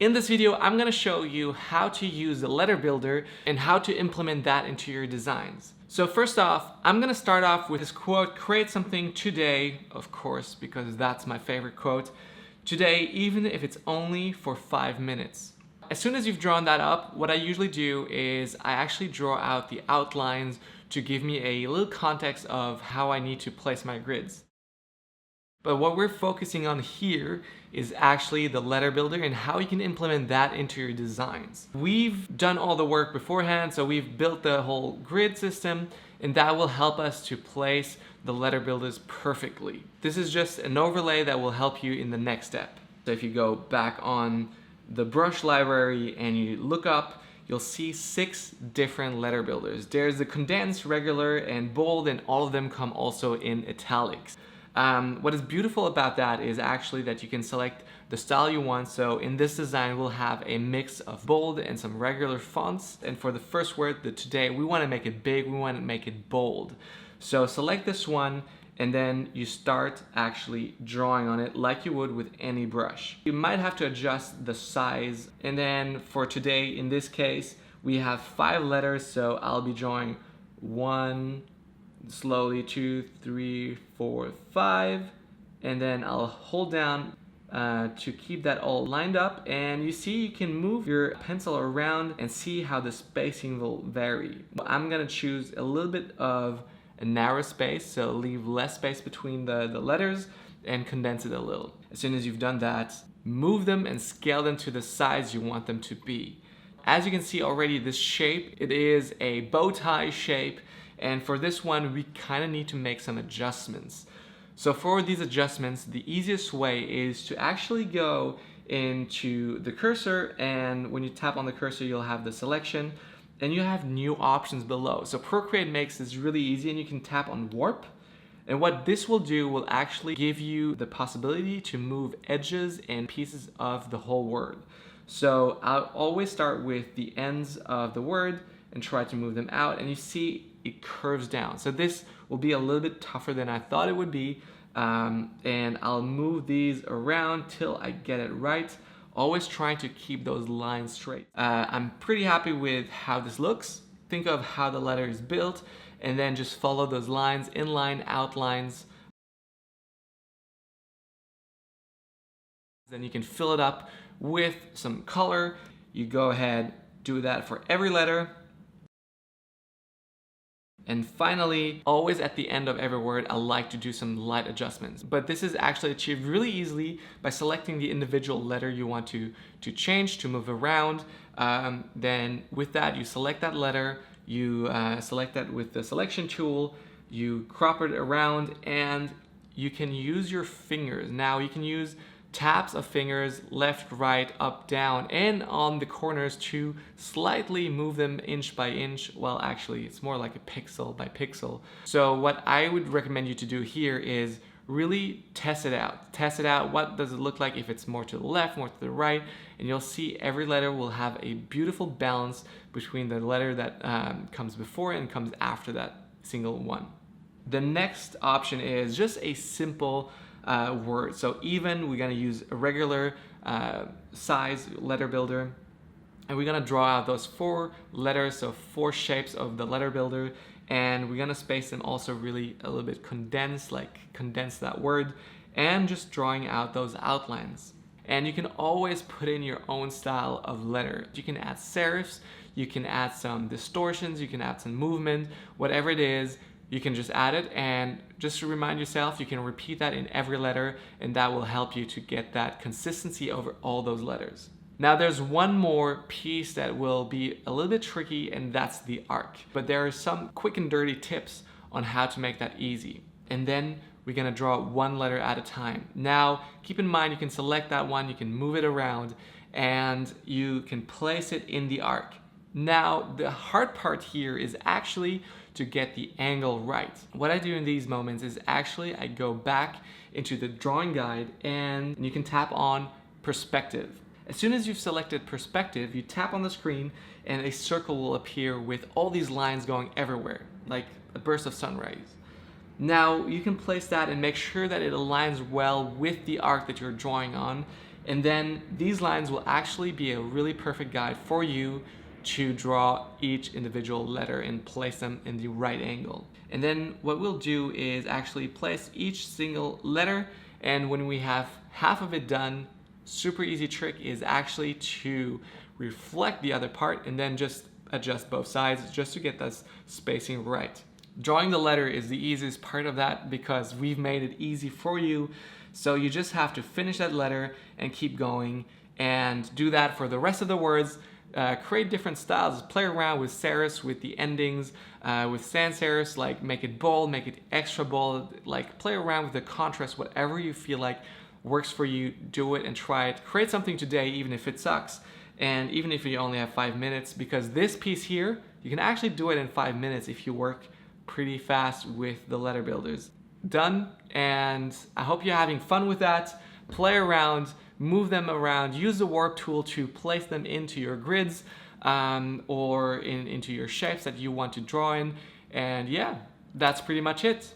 In this video, I'm going to show you how to use the letter builder and how to implement that into your designs. So first off, I'm going to start off with this quote, create something today, of course, because that's my favorite quote. Today, even if it's only for 5 minutes. As soon as you've drawn that up, what I usually do is I actually draw out the outlines to give me a little context of how I need to place my grids. But what we're focusing on here is actually the letter builder and how you can implement that into your designs. We've done all the work beforehand, so we've built the whole grid system, and that will help us to place the letter builders perfectly. This is just an overlay that will help you in the next step. So if you go back on the brush library and you look up, you'll see 6 different letter builders. There's the condensed, regular, and bold, and all of them come also in italics. What is beautiful about that is actually that you can select the style you want. So in this design, we'll have a mix of bold and some regular fonts. And for the first word, the today, we want to make it big, we want to make it bold. So select this one, and then you start actually drawing on it like you would with any brush. You might have to adjust the size. And then for today, in this case, we have 5 letters. So I'll be drawing 1, slowly 2, 3, 4, 5, and then I'll hold down to keep that all lined up, and you see you can move your pencil around and see how the spacing will vary. I'm gonna choose a little bit of a narrow space, so leave less space between the letters and condense it a little. As soon as you've done that, move them and scale them to the size you want them to be. As you can see already, this shape, it is a bow tie shape. And for this one, we kind of need to make some adjustments. So for these adjustments, the easiest way is to actually go into the cursor, and when you tap on the cursor, you'll have the selection, and you have new options below. So Procreate makes this really easy, and you can tap on warp. And what this will do will actually give you the possibility to move edges and pieces of the whole word. So I'll always start with the ends of the word and try to move them out, and you see it curves down. So this will be a little bit tougher than I thought it would be, and I'll move these around till I get it right, always trying to keep those lines straight. I'm pretty happy with how this looks. Think of how the letter is built, and then just follow those lines, inline, outlines. Then you can fill it up with some color. You go ahead, do that for every letter. And finally, always at the end of every word, I like to do some light adjustments. But this is actually achieved really easily by selecting the individual letter you want to change, to move around. Then with that, you select that letter, you select that with the selection tool, you crop it around, and you can use your fingers. Now you can use taps of fingers, left, right, up, down, and on the corners to slightly move them inch by inch. Well, actually, it's more like a pixel by pixel. So what I would recommend you to do here is really test it out. Test it out. What does it look like if it's more to the left, more to the right? And you'll see every letter will have a beautiful balance between the letter that comes before and comes after that single one. The next option is just a simple word. So even, we're gonna use a regular size letter builder, and we're gonna draw out those 4 letters, so 4 shapes of the letter builder, and we're gonna space them also really a little bit condensed, like condense that word, and just drawing out those outlines. And you can always put in your own style of letter. You can add serifs, you can add some distortions, you can add some movement, whatever it is. You can just add it, and just to remind yourself, you can repeat that in every letter, and that will help you to get that consistency over all those letters. Now there's one more piece that will be a little bit tricky, and that's the arc. But there are some quick and dirty tips on how to make that easy. And then we're gonna draw 1 letter at a time. Now, keep in mind, you can select that one, you can move it around, and you can place it in the arc. Now, the hard part here is actually to get the angle right. What I do in these moments is actually I go back into the drawing guide, and you can tap on perspective. As soon as you've selected perspective, you tap on the screen and a circle will appear with all these lines going everywhere, like a burst of sunrise. Now you can place that and make sure that it aligns well with the arc that you're drawing on, And then these lines will actually be a really perfect guide for you to draw each individual letter and place them in the right angle. And then what we'll do is actually place each single letter, and when we have half of it done, super easy trick is actually to reflect the other part and then just adjust both sides just to get this spacing right. Drawing the letter is the easiest part of that because we've made it easy for you. So you just have to finish that letter and keep going, and do that for the rest of the words. Create different styles, play around with serifs, with the endings, with sans serifs, like make it bold, make it extra bold, like play around with the contrast, whatever you feel like works for you, do it and try it. Create something today, even if it sucks, and even if you only have 5 minutes, because this piece here, you can actually do it in 5 minutes if you work pretty fast with the letter builders. Done, and I hope you're having fun with that. Play around, move them around, use the warp tool to place them into your grids or into your shapes that you want to draw in. And yeah, that's pretty much it.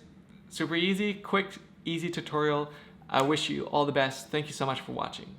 Super easy, quick, easy tutorial. I wish you all the best. Thank you so much for watching.